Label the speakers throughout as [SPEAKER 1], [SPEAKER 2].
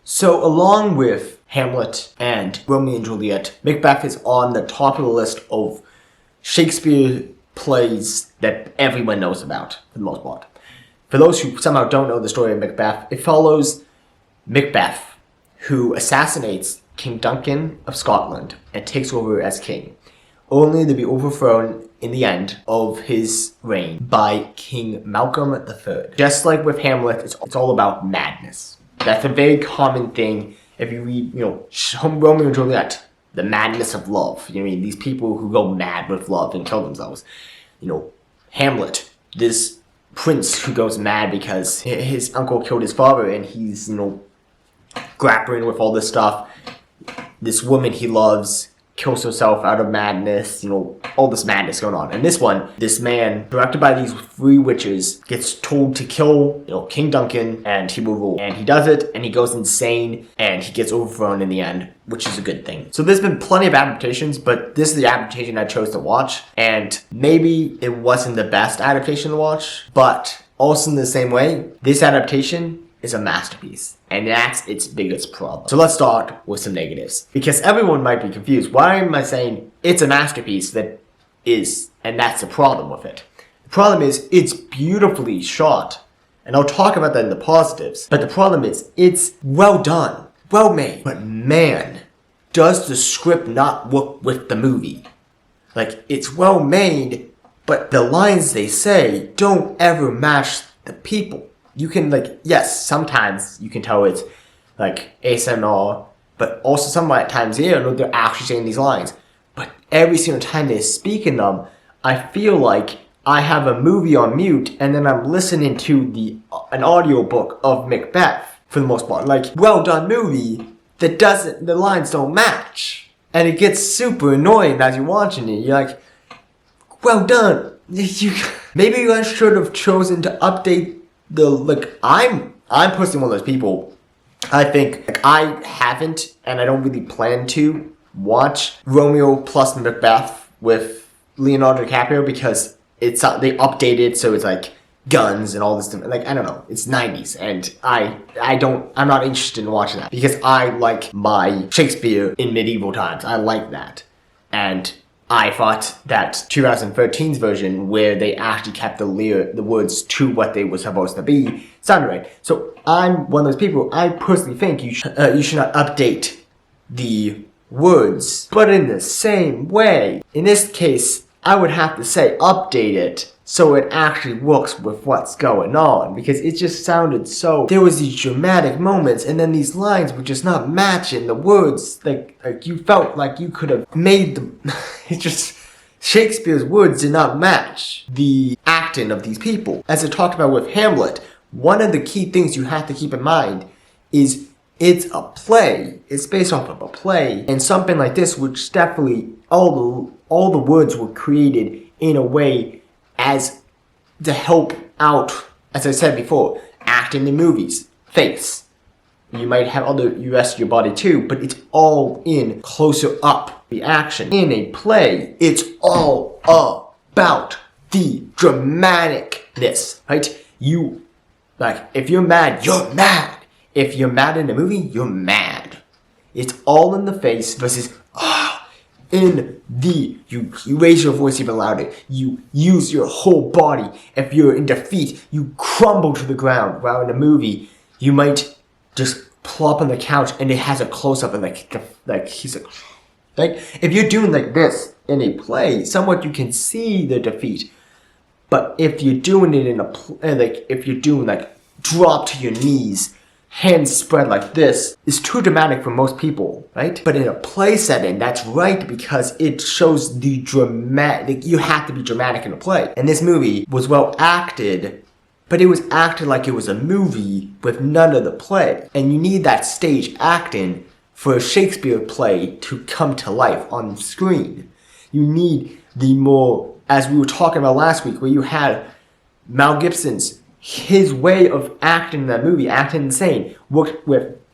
[SPEAKER 1] So along with Hamlet and Romeo and Juliet, Macbeth is on the top of the list of Shakespeare plays that everyone knows about, for the most part. For those who somehow don't know the story of Macbeth, it follows Macbeth, who assassinates King Duncan of Scotland and takes over as king, only to be overthrown in the end of his reign by King Malcolm III. Just like with Hamlet, it's all about madness. That's a very common thing if you read, Romeo and Juliet, the madness of love. These people who go mad with love and kill themselves. Hamlet, this prince who goes mad because his uncle killed his father and he's, grappling with all this stuff. This woman he loves kills herself out of madness, all this madness going on. And this one, this man, directed by these three witches, gets told to kill, King Duncan, and he will rule. And he does it, and he goes insane, and he gets overthrown in the end, which is a good thing. So there's been plenty of adaptations, but this is the adaptation I chose to watch, and maybe it wasn't the best adaptation to watch, but also in the same way, this adaptation is a masterpiece, and that's its biggest problem. So let's start with some negatives, because everyone might be confused. Why am I saying it's a masterpiece and that's the problem with it? The problem is it's beautifully shot, and I'll talk about that in the positives, but the problem is it's well done, well made, but man, does the script not work with the movie. It's well made, but the lines they say don't ever match the people. You can, yes, sometimes you can tell it's, ASMR, but also sometimes, they're actually saying these lines. But every single time they're speaking them, I feel like I have a movie on mute, and then I'm listening to an audiobook of Macbeth, for the most part. Well done movie that the lines don't match. And it gets super annoying as you're watching it. You're like, well done. Maybe you guys should have chosen to update I'm personally one of those people. I think I haven't, and I don't really plan to watch Romeo plus Macbeth with Leonardo DiCaprio because they updated, so it's guns and all this stuff. I don't know, it's 90s, and I'm not interested in watching that because I like my Shakespeare in medieval times. I like that, and I thought that 2013's version, where they actually kept the words to what they were supposed to be, sounded right. So I'm one of those people. I personally think you should not update the words, but in the same way, in this case, I would have to say update it so it actually works with what's going on, because it just sounded so. There was these dramatic moments, and then these lines were just not matching the words. You felt like you could have made them. It's just Shakespeare's words did not match the acting of these people. As I talked about with Hamlet, one of the key things you have to keep in mind is it's a play. It's based off of a play, and something like this, which definitely all the words were created in a way as to help out, as I said before, acting in movies, face. You might have other rest of your body too, but it's all in closer up the action. In a play, it's all about the dramaticness, right? If you're mad, you're mad. If you're mad in a movie, you're mad. It's all in the face versus, you raise your voice even louder. You use your whole body. If you're in defeat, you crumble to the ground. While in a movie, you might just plop on the couch and it has a close-up and if you're doing this in a play, somewhat you can see the defeat. But if you're doing it in if you're doing drop to your knees, hands spread like this, is too dramatic for most people, right? But in a play setting, that's right, because it shows the dramatic. You have to be dramatic in a play. And this movie was well acted, but it was acted like it was a movie with none of the play. And you need that stage acting for a Shakespeare play to come to life on screen. You need the more, as we were talking about last week, where you had Mel Gibson's, his way of acting in that movie, acting insane,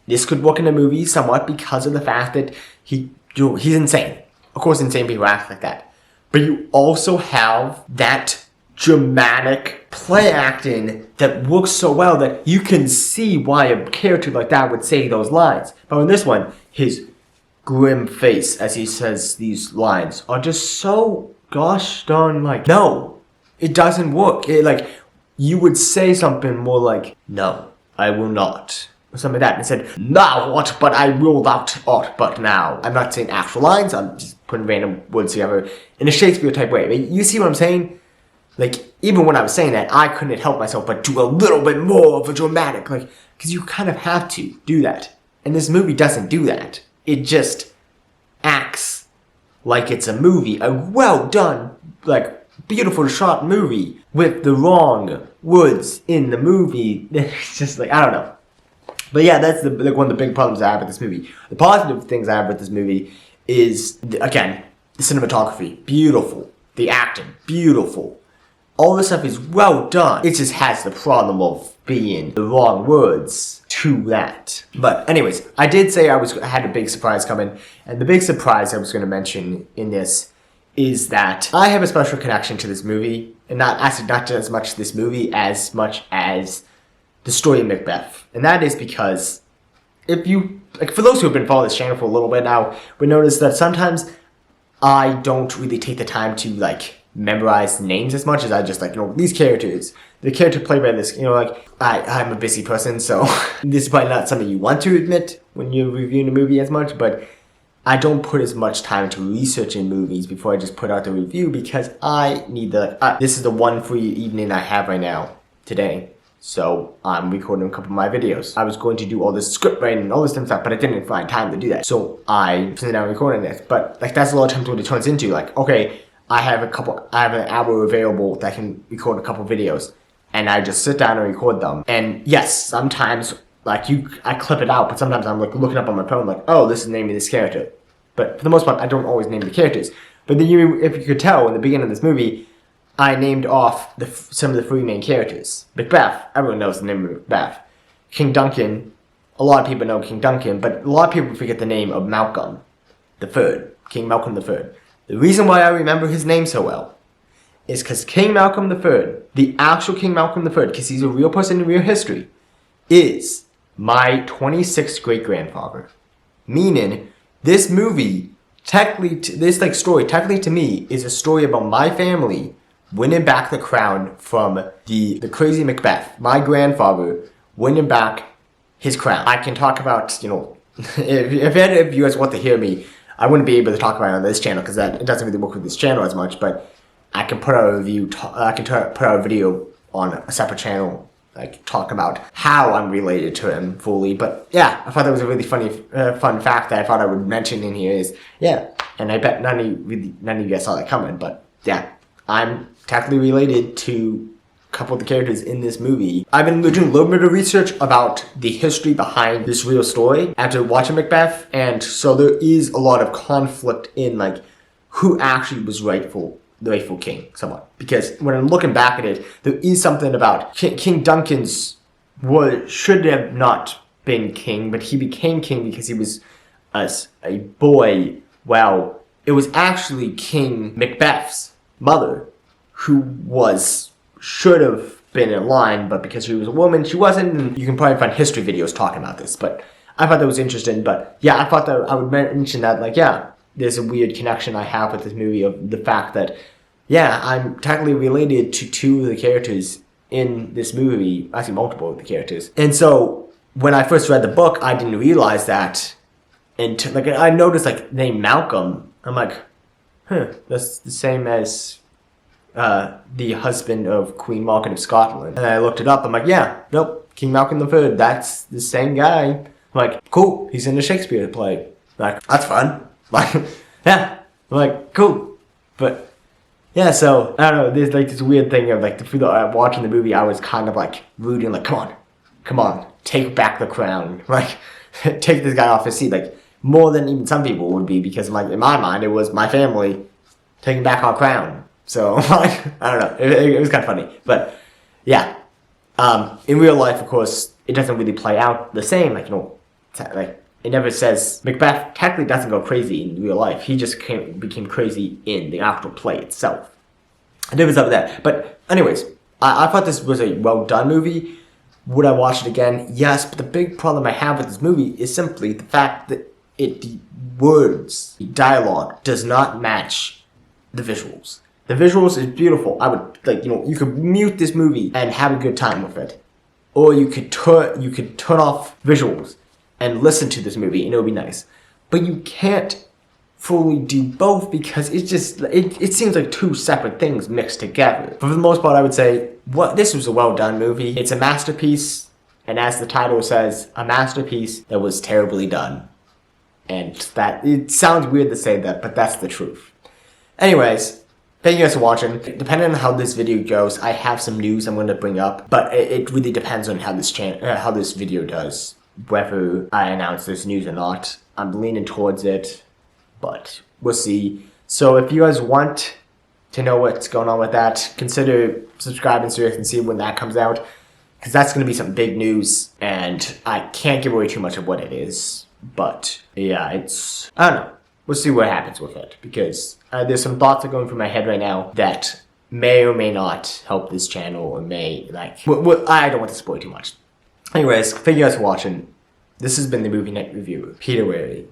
[SPEAKER 1] this could work in a movie somewhat because of the fact that he's insane. Of course, insane people act like that. But you also have that dramatic play acting that works so well that you can see why a character like that would say those lines. But in this one, his grim face as he says these lines are just so gosh darn like, no, it doesn't work. You would say something more like, no, I will not, or something like that, and said, now what, but I will not, ought, but now. I'm not saying actual lines, I'm just putting random words together in a Shakespeare type way. You see what I'm saying? Even when I was saying that, I couldn't help myself but do a little bit more of a dramatic, because you kind of have to do that. And this movie doesn't do that. It just acts like it's a movie, a well done, beautiful shot movie with the wrong words in the movie. It's just I don't know. But yeah, that's one of the big problems I have with this movie. The positive things I have with this movie is, again, the cinematography, beautiful. The acting, beautiful. All this stuff is well done. It just has the problem of being the wrong words to that. But anyways, I did say I had a big surprise coming, and the big surprise I was going to mention in this is that I have a special connection to this movie, and not as much this movie as much as the story of Macbeth. And that is because if you, for those who have been following this channel for a little bit now, would notice that sometimes I don't really take the time to memorize names as much as I just these characters, the character played by this, I'm a busy person, so this is probably not something you want to admit when you're reviewing a movie as much, but I don't put as much time into researching movies before I just put out the review, because I need this is the one free evening I have right now, today. So I'm recording a couple of my videos. I was going to do all this script writing and all this stuff, but I didn't find time to do that. So I sit down recording this. But that's a lot of times what it turns into. Okay, I have an hour available that I can record a couple videos, and I just sit down and record them. And yes, sometimes I clip it out, but sometimes I'm looking up on my phone oh, this is the name of this character. But for the most part, I don't always name the characters. But then if you could tell in the beginning of this movie, I named off some of the three main characters. Macbeth, everyone knows the name of Macbeth. King Duncan, a lot of people know King Duncan, but a lot of people forget the name of Malcolm III, King Malcolm III. The reason why I remember his name so well is because King Malcolm III, the actual King Malcolm III, because he's a real person in real history, is my 26th great-grandfather. Meaning, this movie, this story, technically to me, is a story about my family winning back the crown from the crazy Macbeth. My grandfather winning back his crown. I can talk about, if any of you guys want to hear me, I wouldn't be able to talk about it on this channel because it doesn't really work with this channel as much, but I can put out a review, I can put out a video on a separate channel, talk about how I'm related to him fully. But yeah, I thought that was a really funny, fun fact that I thought I would mention in here is, yeah, and I bet none of you guys saw that coming, but yeah, I'm technically related to a couple of the characters in this movie. I've been doing a little bit of research about the history behind this real story after watching Macbeth, and so there is a lot of conflict in who actually was the rightful king, somewhat. Because when I'm looking back at it, there is something about King Duncan's should have not been king, but he became king because he was a boy. Well, it was actually King Macbeth's mother who should have been in line, but because she was a woman, she wasn't. And you can probably find history videos talking about this, but I thought that was interesting. But yeah, I thought that I would mention that, yeah, there's a weird connection I have with this movie of the fact that, yeah, I'm technically related to two of the characters in this movie, actually multiple of the characters. And so when I first read the book, I didn't realize that. And I noticed the name Malcolm. I'm that's the same as the husband of Queen Margaret of Scotland. And I looked it up. I'm yeah, nope, King Malcolm III, that's the same guy. I'm cool, he's in a Shakespeare play. That's fun. Yeah, I'm cool. But yeah, so I don't know, there's this weird thing of watching the movie, I was kind of rooting, come on, take back the crown. Take this guy off his seat, more than even some people would be, because in my mind, it was my family taking back our crown. So, I don't know, it was kind of funny. But, yeah, in real life, of course, it doesn't really play out the same. It never says, Macbeth technically doesn't go crazy in real life. He just became crazy in the actual play itself. Difference of that. But anyways, I thought this was a well done movie. Would I watch it again? Yes, but the big problem I have with this movie is simply the fact that the words, the dialogue does not match the visuals. The visuals is beautiful. I would you could mute this movie and have a good time with it, or you could turn off visuals and listen to this movie and it would be nice. But you can't fully do both because it seems like two separate things mixed together. But for the most part, I would say this was a well done movie. It's a masterpiece, and as the title says, a masterpiece that was terribly done. And that it sounds weird to say that, but that's the truth. Anyways, thank you guys for watching. Depending on how this video goes, I have some news I'm going to bring up, but it really depends on how this video does, whether I announce this news or not. I'm leaning towards it, but we'll see. So if you guys want to know what's going on with that, consider subscribing so you can see when that comes out, because that's going to be some big news, and I can't give away too much of what it is. But yeah, I don't know. We'll see what happens with it, because there's some thoughts that are going through my head right now that may or may not help this channel, or may, I don't want to spoil too much. Anyways, thank you guys for watching. This has been the Movie Night Review. Peter Wary,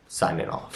[SPEAKER 1] signing off.